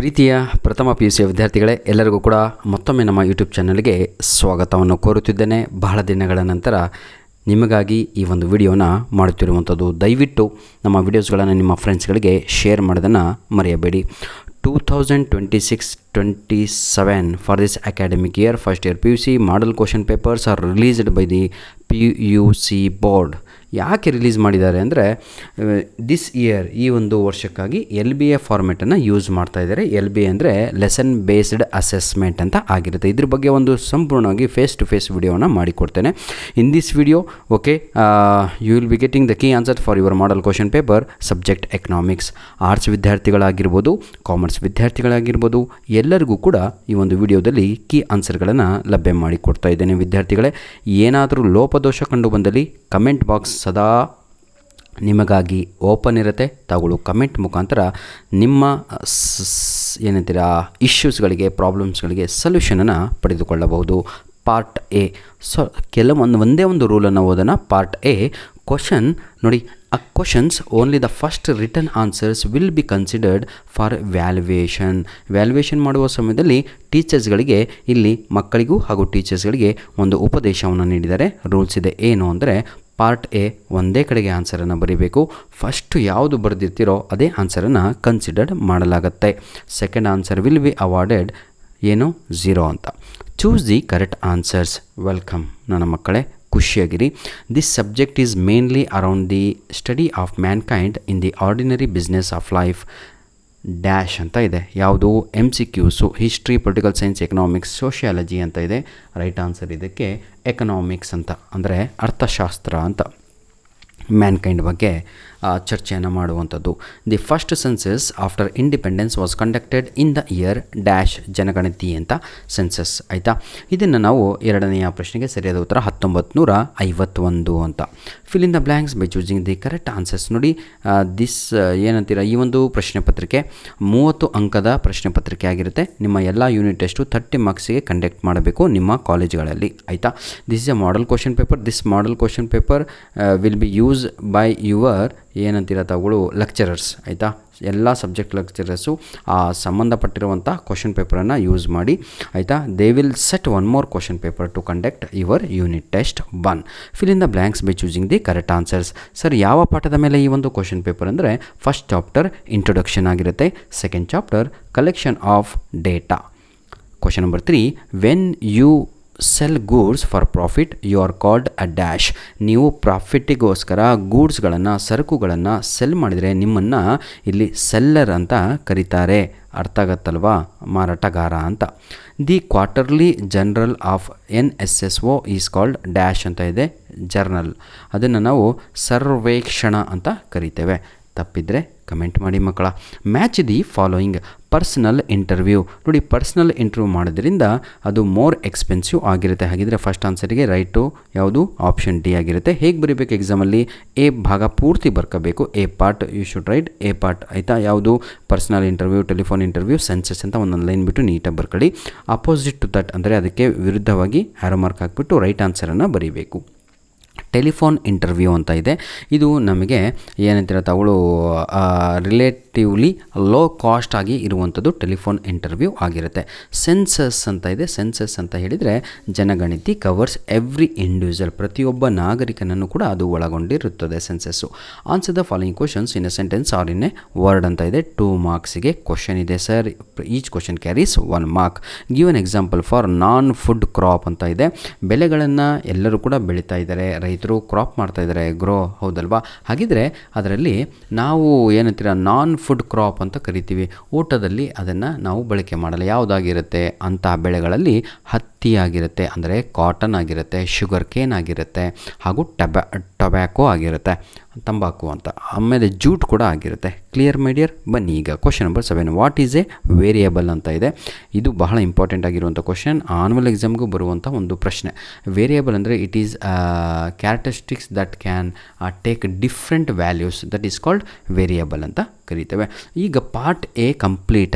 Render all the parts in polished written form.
ಪ್ರೀತಿಯ ಪ್ರಥಮ PUC ವಿದ್ಯಾರ್ಥಿಗಳೇ, ಎಲ್ಲರಿಗೂ ಕೂಡ ಮತ್ತೊಮ್ಮೆ ನಮ್ಮ ಯೂಟ್ಯೂಬ್ ಚಾನಲ್ಗೆ ಸ್ವಾಗತವನ್ನು ಕೋರುತ್ತಿದ್ದೇನೆ. ಬಹಳ ದಿನಗಳ ನಂತರ ನಿಮಗಾಗಿ ಈ ಒಂದು ವಿಡಿಯೋನ ಮಾಡುತ್ತಿರುವಂಥದ್ದು. ದಯವಿಟ್ಟು ನಮ್ಮ ವಿಡಿಯೋಸ್ಗಳನ್ನು ನಿಮ್ಮ ಫ್ರೆಂಡ್ಸ್ಗಳಿಗೆ ಶೇರ್ ಮಾಡೋದನ್ನು ಮರೆಯಬೇಡಿ. 2026-27 for this academic year, first year PUC model question papers are released by the PUC board. ಯಾಕೆ ರಿಲೀಸ್ ಮಾಡಿದ್ದಾರೆ ಅಂದರೆ ದಿಸ್ ಇಯರ್ ಈ ಒಂದು ವರ್ಷಕ್ಕಾಗಿ LBA ಫಾರ್ಮೆಟನ್ನು ಯೂಸ್ ಮಾಡ್ತಾ ಇದ್ದಾರೆ. LBA ಅಂದರೆ ಲೆಸನ್ ಬೇಸ್ಡ್ ಅಸೆಸ್ಮೆಂಟ್ ಅಂತ ಆಗಿರುತ್ತೆ. ಇದ್ರ ಬಗ್ಗೆ ಒಂದು ಸಂಪೂರ್ಣವಾಗಿ ಫೇಸ್ ಟು ಫೇಸ್ ವಿಡಿಯೋನ ಮಾಡಿಕೊಡ್ತೇನೆ. In this video you will be getting the key answer for your model question paper subject economics. Arts ವಿದ್ಯಾರ್ಥಿಗಳಾಗಿರ್ಬೋದು, ಕಾಮರ್ಸ್ ವಿದ್ಯಾರ್ಥಿಗಳಾಗಿರ್ಬೋದು, ಎಲ್ಲರಿಗೂ ಕೂಡ ಈ ಒಂದು ವಿಡಿಯೋದಲ್ಲಿ ಕೀ ಆನ್ಸರ್ಗಳನ್ನು ಲಭ್ಯ ಮಾಡಿಕೊಡ್ತಾ ಇದ್ದೇನೆ. ವಿದ್ಯಾರ್ಥಿಗಳೇ, ಏನಾದರೂ ಲೋಪದೋಷ ಕಂಡು ಬಂದಲ್ಲಿ ಕಮೆಂಟ್ ಬಾಕ್ಸ್ ಸದಾ ನಿಮಗಾಗಿ ಓಪನ್ ಇರುತ್ತೆ. ತಾವುಗಳು ಕಮೆಂಟ್ ಮುಖಾಂತರ ನಿಮ್ಮ ಏನಂತೀರಾ ಇಶ್ಯೂಸ್ಗಳಿಗೆ, ಪ್ರಾಬ್ಲಮ್ಸ್ಗಳಿಗೆ ಸೊಲ್ಯೂಷನನ್ನು ಪಡೆದುಕೊಳ್ಳಬಹುದು. Part A. ಒಂದೇ ಒಂದು ರೂಲನ್ನು ಓದೋಣ. ಪಾರ್ಟ್ ಎ ಕ್ವಶನ್ ನೋಡಿ. Questions only the first return answers will be considered for valuation. Valuation ಮಾಡುವ ಸಮಯದಲ್ಲಿ ಟೀಚರ್ಸ್ಗಳಿಗೆ ಇಲ್ಲಿ ಮಕ್ಕಳಿಗೂ ಹಾಗೂ ಟೀಚರ್ಸ್ಗಳಿಗೆ ಒಂದು ಉಪದೇಶವನ್ನು ನೀಡಿದ್ದಾರೆ. ರೂಲ್ಸ್ ಇದೆ. ಏನು ಅಂದರೆ ಪಾರ್ಟ್ ಎ ಒಂದೇ ಕಡೆಗೆ ಆನ್ಸರನ್ನು ಬರೀಬೇಕು. ಫಸ್ಟು ಯಾವುದು ಬರೆದಿರ್ತೀರೋ ಅದೇ ಆನ್ಸರನ್ನು ಕನ್ಸಿಡರ್ಡ್ ಮಾಡಲಾಗುತ್ತೆ. Second answer will be awarded 0 ಅಂತ. Choose the correct answers. Welcome ನನ್ನ ಮಕ್ಕಳೇ, ಖುಷಿಯಾಗಿರಿ. This subject is mainly around the study of mankind in the ordinary business of life dash ಅಂತ ಇದೆ. ಯಾವುದು MCQs, history, political science, economics, sociology ಅಂತ ಇದೆ. Right answer ಇದಕ್ಕೆ ಎಕನಾಮಿಕ್ಸ್ ಅಂತ, ಅಂದರೆ ಅರ್ಥಶಾಸ್ತ್ರ ಅಂತ, ಮ್ಯಾನ್ಕೈಂಡ್ ಬಗ್ಗೆ ಚರ್ಚೆಯನ್ನು ಮಾಡುವಂಥದ್ದು. The first census after independence was conducted in the year dash ಜನಗಣತಿ ಅಂತ ಸೆನ್ಸಸ್. ಆಯಿತಾ? ಇದನ್ನು ನಾವು ಎರಡನೆಯ ಪ್ರಶ್ನೆಗೆ ಸರಿಯಾದ ಉತ್ತರ 1951 ಅಂತ. Fill in the blanks by choosing the correct answers. ನೋಡಿ, ದಿಸ್ ಏನಂತೀರ, ಈ ಒಂದು ಪ್ರಶ್ನೆ ಪತ್ರಿಕೆ 30 ಅಂಕದ ಪ್ರಶ್ನೆ ಪತ್ರಿಕೆ ಆಗಿರುತ್ತೆ. ನಿಮ್ಮ ಎಲ್ಲ ಯೂನಿಟ್ ಟೆಸ್ಟು 30 ಮಾರ್ಕ್ಸಿಗೆ ಕಂಡಕ್ಟ್ ಮಾಡಬೇಕು ನಿಮ್ಮ ಕಾಲೇಜ್ಗಳಲ್ಲಿ. ಆಯಿತಾ? This is a model question paper. This model question paper will be use by your ಏನಂತೀರ ತಾವುಗಳು ಲೆಕ್ಚರರ್ಸ್. ಆಯಿತಾ? ಎಲ್ಲ ಸಬ್ಜೆಕ್ಟ್ ಲೆಕ್ಚರರ್ಸು ಆ ಸಂಬಂಧಪಟ್ಟಿರುವಂಥ ಕ್ವಶನ್ ಪೇಪರನ್ನು ಯೂಸ್ ಮಾಡಿ. ಆಯಿತಾ? They will set one more question paper to conduct your unit test 1. Fill in the blanks by choosing the correct answers. Sir, ಯಾವ ಪಾಠದ ಮೇಲೆ ಈ ಒಂದು ಕ್ವಶನ್ ಪೇಪರ್ ಅಂದರೆ ಫಸ್ಟ್ ಚಾಪ್ಟರ್ ಇಂಟ್ರೊಡಕ್ಷನ್ ಆಗಿರುತ್ತೆ. Second chapter collection of data. Question number 3, when you sell goods for profit you are called a dash. ನೀವು ಪ್ರಾಫಿಟ್ಟಿಗೋಸ್ಕರ ಗೂಡ್ಸ್ಗಳನ್ನು, ಸರಕುಗಳನ್ನು ಸೆಲ್ ಮಾಡಿದರೆ ನಿಮ್ಮನ್ನು ಇಲ್ಲಿ ಸೆಲ್ಲರ್ ಅಂತ ಕರೀತಾರೆ. ಅರ್ಥ ಆಗತ್ತಲ್ವಾ? ಮಾರಾಟಗಾರ ಅಂತ. The quarterly journal of NSSO is called dash ಅಂತ ಇದೆ, ಜರ್ನಲ್. ಅದನ್ನು ನಾವು ಸರ್ವೇಕ್ಷಣ ಅಂತ ಕರಿತೇವೆ. ತಪ್ಪಿದರೆ ಕಮೆಂಟ್ ಮಾಡಿ ಮಕ್ಕಳ. Match the following. Personal interview. ನೋಡಿ, ಪರ್ಸನಲ್ ಇಂಟರ್ವ್ಯೂ ಮಾಡೋದ್ರಿಂದ ಅದು ಮೋರ್ ಎಕ್ಸ್ಪೆನ್ಸಿವ್ ಆಗಿರುತ್ತೆ. ಹಾಗಿದ್ರೆ ಫಸ್ಟ್ ಆನ್ಸರಿಗೆ ರೈಟು ಯಾವುದು? ಆಪ್ಷನ್ ಡಿ ಆಗಿರುತ್ತೆ. ಹೇಗೆ ಬರೀಬೇಕು ಎಕ್ಸಾಮಲ್ಲಿ? ಎ ಭಾಗ ಪೂರ್ತಿ ಬರ್ಕೋಬೇಕು. A part you should write A part. ಆಯಿತಾ? ಯಾವುದು? Personal interview, telephone interview, census ಅಂತ ಒಂದೊಂದು ಲೈನ್ ಬಿಟ್ಟು ನೀಟಾಗಿ ಬರ್ಕೊಳ್ಳಿ. ಅಪೋಸಿಟ್ ಟು ದಟ್ ಅಂದರೆ ಅದಕ್ಕೆ ವಿರುದ್ಧವಾಗಿ ಆರೋ ಮಾರ್ಕ್ ಹಾಕಿಬಿಟ್ಟು ರೈಟ್ ಆನ್ಸರನ್ನು ಬರೀಬೇಕು. ಟೆಲಿಫೋನ್ ಇಂಟರ್ವ್ಯೂ ಅಂತ ಇದೆ. ಇದು ನಮಗೆ ಏನಂತೀರ ತಾವುಗಳು ರಿಲೇಟಿವ್ಲಿ ಲೋ ಕಾಸ್ಟ್ ಆಗಿ ಇರುವಂಥದ್ದು ಟೆಲಿಫೋನ್ ಇಂಟರ್ವ್ಯೂ ಆಗಿರುತ್ತೆ. ಸೆನ್ಸಸ್ ಅಂತ ಇದೆ. ಸೆನ್ಸಸ್ ಅಂತ ಹೇಳಿದರೆ ಜನಗಣತಿ ಕವರ್ಸ್ ಎವ್ರಿ ಇಂಡಿವಿಜುವಲ್, ಪ್ರತಿಯೊಬ್ಬ ನಾಗರಿಕನನ್ನು ಕೂಡ ಅದು ಒಳಗೊಂಡಿರುತ್ತದೆ census. Answer the following questions in a sentence or in a word ಅಂತ ಇದೆ. 2 ಮಾರ್ಕ್ಸಿಗೆ ಕ್ವಶನ್ ಇದೆ sir. Each question carries 1 mark. Give an example for non food crop ಅಂತ ಇದೆ. ಬೆಳೆಗಳನ್ನು ಎಲ್ಲರೂ ಕೂಡ ಬೆಳೀತಾ ಇದ್ದಾರೆ, ರೈತರು ಕ್ರಾಪ್ ಮಾಡ್ತಾ ಇದ್ದಾರೆ, ಗ್ರೋ, ಹೌದಲ್ವಾ? ಹಾಗಿದ್ರೆ ಅದರಲ್ಲಿ ನಾವು ಏನಂತೀರ ನಾನ್ ಫುಡ್ ಕ್ರಾಪ್ ಅಂತ ಕರಿತೀವಿ. ಊಟದಲ್ಲಿ ಅದನ್ನು ನಾವು ಬಳಕೆ ಮಾಡಲ್ಲ. ಯಾವುದಾಗಿರುತ್ತೆ ಅಂತಹ ಬೆಳೆಗಳಲ್ಲಿ? ಹತ್ತಿ ಆಗಿರುತ್ತೆ, ಅಂದರೆ ಕಾಟನ್ ಆಗಿರುತ್ತೆ, ಶುಗರ್ ಕೇನ್ ಆಗಿರುತ್ತೆ, ಹಾಗೂ ಟೊಬ್ಯಾಕೋ ಆಗಿರುತ್ತೆ, ತಂಬಾಕು ಅಂತ. ಆಮೇಲೆ ಜೂಟ್ ಕೂಡ ಆಗಿರುತ್ತೆ. ಕ್ಲಿಯರ್ ಮೈಡಿಯರ್? ಬನ್ನಿ ಈಗ question number 7. What is A variable ಅಂತ ಇದೆ. ಇದು ಬಹಳ ಇಂಪಾರ್ಟೆಂಟ್ ಆಗಿರುವಂಥ ಕ್ವಶನ್. ಆನ್ಯುವಲ್ ಎಕ್ಸಾಮ್ಗೂ ಬರುವಂಥ ಒಂದು ಪ್ರಶ್ನೆ. ವೇರಿಯಬಲ್ ಅಂದರೆ it is characteristics that can take different values, that is called variable ಅಂತ ಕರಿತೇವೆ. ಈಗ ಪಾರ್ಟ್ ಎ ಕಂಪ್ಲೀಟ್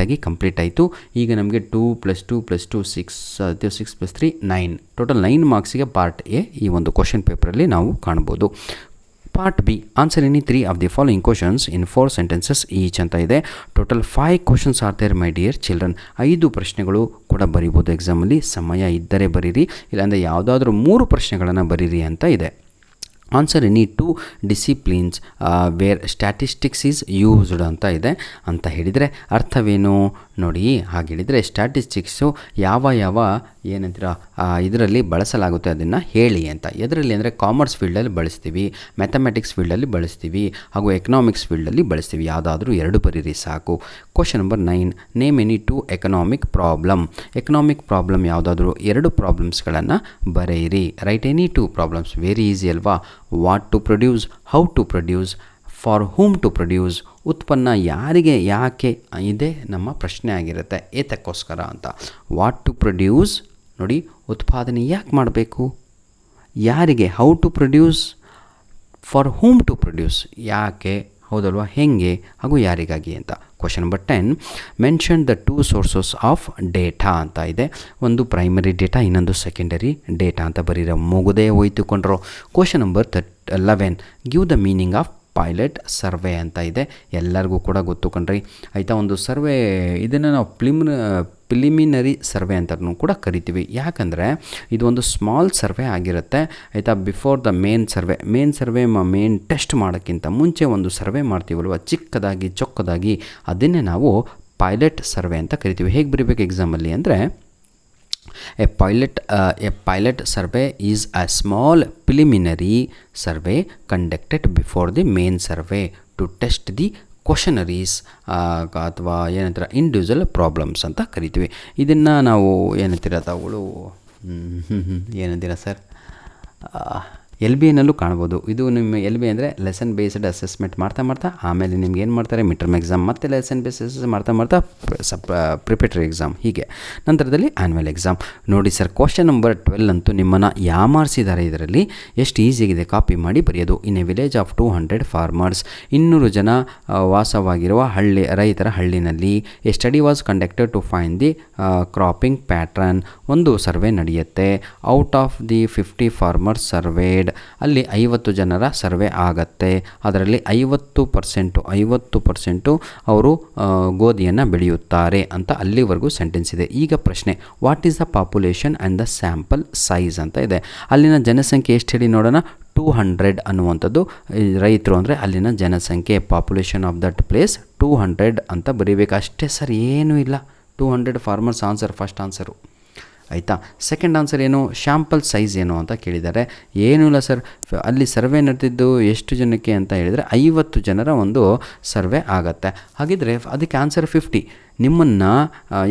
ಆಯಿತು. ಈಗ ನಮಗೆ 2 + 2 + 2 6 6 + 3 9, ಟೋಟಲ್ 9 ಮಾರ್ಕ್ಸಿಗೆ ಪಾರ್ಟ್ ಎ ಈ ಒಂದು ಕ್ವಶನ್ ಪೇಪರಲ್ಲಿ ನಾವು ಕಾಣ್ಬೋದು. Part B, answer any 3 of the following questions in 4 sentences each ಅಂತ ಇದೆ. Total 5 questions are there my dear children. 5 ಪ್ರಶ್ನೆಗಳು ಕೂಡ ಬರಿಬೋದು ಎಕ್ಸಾಮಲ್ಲಿ, ಸಮಯ ಇದ್ದರೆ ಬರೀರಿ, ಇಲ್ಲಾಂದರೆ ಯಾವುದಾದ್ರೂ 3 ಪ್ರಶ್ನೆಗಳನ್ನು ಬರೀರಿ ಅಂತ ಇದೆ. Answer any 2 disciplines where statistics is used ಅಂತ ಇದೆ. ಅಂತ ಹೇಳಿದರೆ ಅರ್ಥವೇನು ನೋಡಿ, ಹಾಗೆ ಹೇಳಿದರೆ ಸ್ಟ್ಯಾಟಿಸ್ಟಿಕ್ಸು ಯಾವ ಏನಂತೀರ ಇದರಲ್ಲಿ ಬಳಸಲಾಗುತ್ತೆ ಅದನ್ನು ಹೇಳಿ ಅಂತ. ಎದರಲ್ಲಿ ಅಂದರೆ ಕಾಮರ್ಸ್ ಫೀಲ್ಡಲ್ಲಿ ಬಳಸ್ತೀವಿ, ಮ್ಯಾಥಮೆಟಿಕ್ಸ್ ಫೀಲ್ಡಲ್ಲಿ ಬಳಸ್ತೀವಿ, ಹಾಗೂ ಎಕನಾಮಿಕ್ಸ್ ಫೀಲ್ಡಲ್ಲಿ ಬಳಸ್ತೀವಿ. ಯಾವುದಾದ್ರೂ 2 ಬರೀರಿ ಸಾಕು. Question number 9, name any 2 economic problem. Economic problem ಯಾವುದಾದ್ರೂ 2 ಪ್ರಾಬ್ಲಮ್ಸ್ಗಳನ್ನು ಬರೆಯಿರಿ. Write any 2 problems. Very easy ಅಲ್ವಾ. What to produce, how to produce, for whom to produce. ಉತ್ಪನ್ನ ಯಾರಿಗೆ, ಯಾಕೆ, ಇದೇ ನಮ್ಮ ಪ್ರಶ್ನೆ ಆಗಿರುತ್ತೆ, ಏತಕ್ಕೋಸ್ಕರ ಅಂತ. ವಾಟ್ ಟು ಪ್ರೊಡ್ಯೂಸ್ ನೋಡಿ, ಉತ್ಪಾದನೆ ಯಾಕೆ ಮಾಡಬೇಕು, ಯಾರಿಗೆ, how to produce, for whom to produce, ಯಾಕೆ, ಹೌದಲ್ವಾ, ಹೆಂಗೆ, ಹಾಗೂ ಯಾರಿಗಾಗಿ ಅಂತ. Question number 10, mention the 2 sources of data ಅಂತ ಇದೆ. ಒಂದು ಪ್ರೈಮರಿ ಡೇಟಾ, ಇನ್ನೊಂದು ಸೆಕೆಂಡರಿ ಡೇಟಾ ಅಂತ ಬರೀರೋ, ಮುಗುದೇ ಹೋಯ್ತುಕೊಂಡ್ರು. Question number 11, give the meaning of pilot survey ಅಂತ ಇದೆ. ಎಲ್ಲರಿಗೂ ಕೂಡ ಗೊತ್ತು ಕಣ್ರಿ, ಆಯಿತಾ. ಒಂದು ಸರ್ವೆ, ಇದನ್ನು ನಾವು ಪ್ರಿಲಿಮಿನರಿ ಸರ್ವೆ ಅಂತಲೂ ಕೂಡ ಕರಿತೀವಿ. ಯಾಕಂದರೆ ಇದು ಒಂದು ಸ್ಮಾಲ್ ಸರ್ವೆ ಆಗಿರುತ್ತೆ, ಆಯಿತಾ. Before the main survey main test ಮಾಡೋಕ್ಕಿಂತ ಮುಂಚೆ ಒಂದು ಸರ್ವೆ ಮಾಡ್ತೀವಲ್ವ, ಚಿಕ್ಕದಾಗಿ ಚೊಕ್ಕದಾಗಿ, ಅದನ್ನೇ ನಾವು ಪೈಲಟ್ ಸರ್ವೆ ಅಂತ ಕರಿತೀವಿ. ಹೇಗೆ ಬರೀಬೇಕು ಎಕ್ಸಾಮಲ್ಲಿ ಅಂದರೆ, A pilot survey is a small preliminary survey conducted before the main survey to test the questionnaires ಅಥವಾ ಏನಂತೀರ ಇಂಡಿವಿಜುವಲ್ ಪ್ರಾಬ್ಲಮ್ಸ್ ಅಂತ ಕರಿತೀವಿ. ಇದನ್ನು ನಾವು ಏನಂತೀರ ತಾವುಗಳು ಏನಂತೀರ ಸರ್, LBನಲ್ಲೂ ಕಾಣ್ಬೋದು. ಇದು ನಿಮ್ಮ LB ಅಂದರೆ ಲೆಸನ್ ಬೇಸ್ಡ್ ಅಸೆಸ್ಮೆಂಟ್ ಮಾಡ್ತಾ ಆಮೇಲೆ ನಿಮ್ಗೆ ಏನು ಮಾಡ್ತಾರೆ, ಮಿಡ್ ಟರ್ಮ್ ಎಕ್ಸಾಮ್, ಮತ್ತು ಲೆಸನ್ ಬೇಸ್ಡ್ ಅಸೆಸ್ಮೆಂಟ್ ಮಾಡ್ತಾ ಪ್ರಿಪೇಟರಿ ಎಕ್ಸಾಮ್, ಹೀಗೆ ನಂತರದಲ್ಲಿ ಆ್ಯನ್ಯುವಲ್ ಎಕ್ಸಾಮ್. ನೋಡಿ ಸರ್, ಕ್ವಶನ್ ನಂಬರ್ 12 ಅಂತೂ ನಿಮ್ಮನ್ನು ಯಾಮಾರಿಸಿದ್ದಾರೆ. ಇದರಲ್ಲಿ ಎಷ್ಟು ಈಸಿಯಾಗಿದೆ ಕಾಪಿ ಮಾಡಿ ಬರೆಯೋದು. In a village of 200 farmers, 200 ಜನ ವಾಸವಾಗಿರುವ ರೈತರ ಹಳ್ಳಿನಲ್ಲಿ a study was conducted to find the cropping pattern. ಒಂದು ಸರ್ವೆ ನಡೆಯುತ್ತೆ. Out of the 50 farmers surveyed, ಅಲ್ಲಿ 50 ಜನರ ಸರ್ವೆ ಆಗತ್ತೆ. ಅದರಲ್ಲಿ 50% ಅವರು ಗೋಧಿಯನ್ನು ಬೆಳೆಯುತ್ತಾರೆ ಅಂತ ಅಲ್ಲಿವರೆಗೂ ಸೆಂಟೆನ್ಸ್ ಇದೆ. ಈಗ ಪ್ರಶ್ನೆ, what is the population and the sample size ಅಂತ ಇದೆ. ಅಲ್ಲಿನ ಜನಸಂಖ್ಯೆ ಎಷ್ಟು ಹೇಳಿ ನೋಡೋಣ. 200 ಅನ್ನುವಂಥದ್ದು ರೈತರು ಅಂದರೆ ಅಲ್ಲಿನ ಜನಸಂಖ್ಯೆ, ಪಾಪ್ಯುಲೇಷನ್ ಆಫ್ ದಟ್ ಪ್ಲೇಸ್ 200 ಅಂತ ಬರೀಬೇಕು ಅಷ್ಟೇ ಸರ್, ಏನೂ ಇಲ್ಲ. 200 ಫಾರ್ಮರ್ಸ್ ಆನ್ಸರ್, ಫಸ್ಟ್ ಆನ್ಸರು, ಆಯಿತಾ. ಸೆಕೆಂಡ್ ಆನ್ಸರ್ ಏನು, ಶಾಂಪಲ್ ಸೈಜ್ ಏನು ಅಂತ ಕೇಳಿದ್ದಾರೆ. ಏನೂ ಇಲ್ಲ ಸರ್, ಅಲ್ಲಿ ಸರ್ವೆ ನಡೆದಿದ್ದು ಎಷ್ಟು ಜನಕ್ಕೆ ಅಂತ ಹೇಳಿದರೆ 50 ಜನರ ಒಂದು ಸರ್ವೆ ಆಗತ್ತೆ. ಹಾಗಿದ್ರೆ ಅದಕ್ಕೆ ಆನ್ಸರ್ 50. ನಿಮ್ಮನ್ನು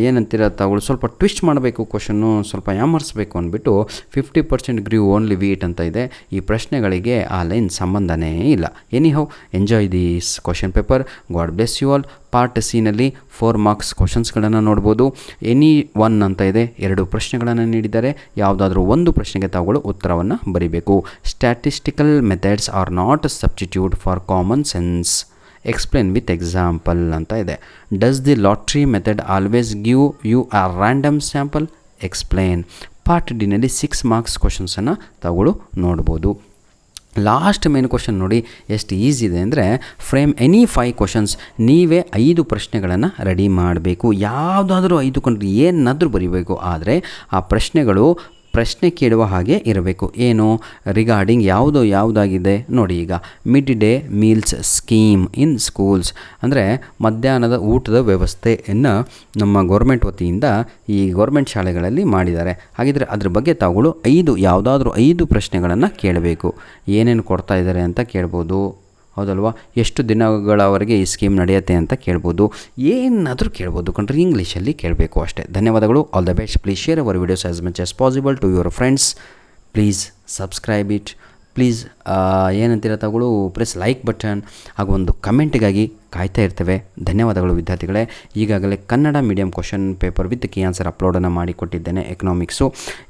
ಏನಂತೀರ ತಾವುಗಳು ಸ್ವಲ್ಪ ಟ್ವಿಸ್ಟ್ ಮಾಡಬೇಕು, ಕ್ವಶನ್ನು ಸ್ವಲ್ಪ ಯಾಮರಿಸಬೇಕು ಅಂದ್ಬಿಟ್ಟು 50% ಗ್ರೀವ್ ಓನ್ಲಿ ವೀಟ್ ಅಂತ ಇದೆ. ಈ ಪ್ರಶ್ನೆಗಳಿಗೆ ಆ ಲೈನ್ ಸಂಬಂಧನೇ ಇಲ್ಲ. Anyhow, enjoy these question paper. God bless you all. Part ಸಿನಲ್ಲಿ 4 ಮಾರ್ಕ್ಸ್ ಕ್ವಶನ್ಸ್ಗಳನ್ನು ನೋಡ್ಬೋದು. ಎನಿ 1 ಅಂತ ಇದೆ, 2 ಪ್ರಶ್ನೆಗಳನ್ನು ನೀಡಿದ್ದಾರೆ. ಯಾವುದಾದ್ರೂ ಒಂದು ಪ್ರಶ್ನೆಗೆ ತಾವುಗಳು ಉತ್ತರವನ್ನು ಬರೀಬೇಕು. Statistical methods are not substitute for common sense. Explain with example ಅಂತ ಇದೆ. Does the lottery method always give you a random sample? Explain. Part ಡಿನಲ್ಲಿ 6 ಮಾರ್ಕ್ಸ್ ಕ್ವಶನ್ಸನ್ನು ತಾವುಗಳು ನೋಡ್ಬೋದು. ಲಾಸ್ಟ್ ಮೇನ್ ಕ್ವಶನ್ ನೋಡಿ ಎಷ್ಟು ಈಸಿ ಇದೆ ಅಂದರೆ, ಫ್ರೇಮ್ ಎನಿ 5 ಕ್ವಶನ್ಸ್. ನೀವೇ 5 ಪ್ರಶ್ನೆಗಳನ್ನು ರೆಡಿ ಮಾಡಬೇಕು. ಯಾವುದಾದ್ರೂ 5 ಕೊಂಡ್ರೆ ಏನಾದರೂ ಬರೀಬೇಕು, ಆದರೆ ಆ ಪ್ರಶ್ನೆಗಳು ಪ್ರಶ್ನೆ ಕೇಳುವ ಹಾಗೆ ಇರಬೇಕು. ಏನು ರಿಗಾರ್ಡಿಂಗ್ ಯಾವುದಾಗಿದೆ ನೋಡಿ. ಈಗ mid day meals scheme in schools ಅಂದರೆ ಮಧ್ಯಾಹ್ನದ ಊಟದ ವ್ಯವಸ್ಥೆಯನ್ನು ನಮ್ಮ ಗೌರ್ಮೆಂಟ್ ವತಿಯಿಂದ ಈ ಗೌರ್ಮೆಂಟ್ ಶಾಲೆಗಳಲ್ಲಿ ಮಾಡಿದ್ದಾರೆ. ಹಾಗಿದ್ರೆ ಅದ್ರ ಬಗ್ಗೆ ತಾವುಗಳು ಯಾವುದಾದ್ರೂ 5 ಪ್ರಶ್ನೆಗಳನ್ನು ಕೇಳಬೇಕು. ಏನೇನು ಕೊಡ್ತಾ ಇದ್ದಾರೆ ಅಂತ ಕೇಳ್ಬೋದು, ಹೌದಲ್ವಾ. ಎಷ್ಟು ದಿನಗಳವರೆಗೆ ಈ ಸ್ಕೀಮ್ ನಡೆಯುತ್ತೆ ಅಂತ ಕೇಳ್ಬೋದು, ಏನಾದರೂ ಕೇಳ್ಬೋದು ಕಣ್ರಿ. ಇಂಗ್ಲೀಷಲ್ಲಿ ಕೇಳಬೇಕು ಅಷ್ಟೇ. ಧನ್ಯವಾದಗಳು. All the best. Please share our videos as much as possible to your friends. Please subscribe it. Please ಏನಂತೀರ ತಾವುಗಳು ಪ್ರೆಸ್ ಲೈಕ್ ಬಟನ್ ಹಾಗೂ ಒಂದು ಕಮೆಂಟಿಗಾಗಿ ಕಾಯ್ತಾ ಇರ್ತೇವೆ. ಧನ್ಯವಾದಗಳು ವಿದ್ಯಾರ್ಥಿಗಳೇ. ಈಗಾಗಲೇ Kannada medium question paper with key answer ಅಪ್ಲೋಡನ್ನು ಮಾಡಿಕೊಟ್ಟಿದ್ದೇನೆ, ಎಕನಾಮಿಕ್ಸು.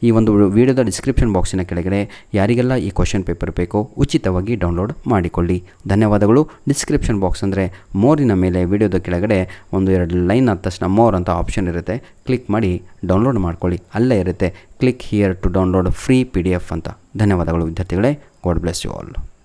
ಈ ಒಂದು ವಿಡಿಯೋದ ಡಿಸ್ಕ್ರಿಪ್ಷನ್ ಬಾಕ್ಸಿನ ಕೆಳಗಡೆ ಯಾರಿಗೆಲ್ಲ ಈ ಕ್ವಶನ್ ಪೇಪರ್ ಬೇಕೋ ಉಚಿತವಾಗಿ ಡೌನ್ಲೋಡ್ ಮಾಡಿಕೊಳ್ಳಿ. ಧನ್ಯವಾದಗಳು. ಡಿಸ್ಕ್ರಿಪ್ಷನ್ ಬಾಕ್ಸ್ ಅಂದರೆ ಮೋರಿನ ಮೇಲೆ ವಿಡಿಯೋದ ಕೆಳಗಡೆ 1-2 ಲೈನ್ ಆದ ತಕ್ಷಣ ಮೋರ್ ಅಂತ ಆಪ್ಷನ್ ಇರುತ್ತೆ, ಕ್ಲಿಕ್ ಮಾಡಿ ಡೌನ್ಲೋಡ್ ಮಾಡ್ಕೊಳ್ಳಿ. ಅಲ್ಲೇ ಇರುತ್ತೆ click here to download free PDF ಅಂತ. ಧನ್ಯವಾದಗಳು ವಿದ್ಯಾರ್ಥಿಗಳೇ. God bless you all.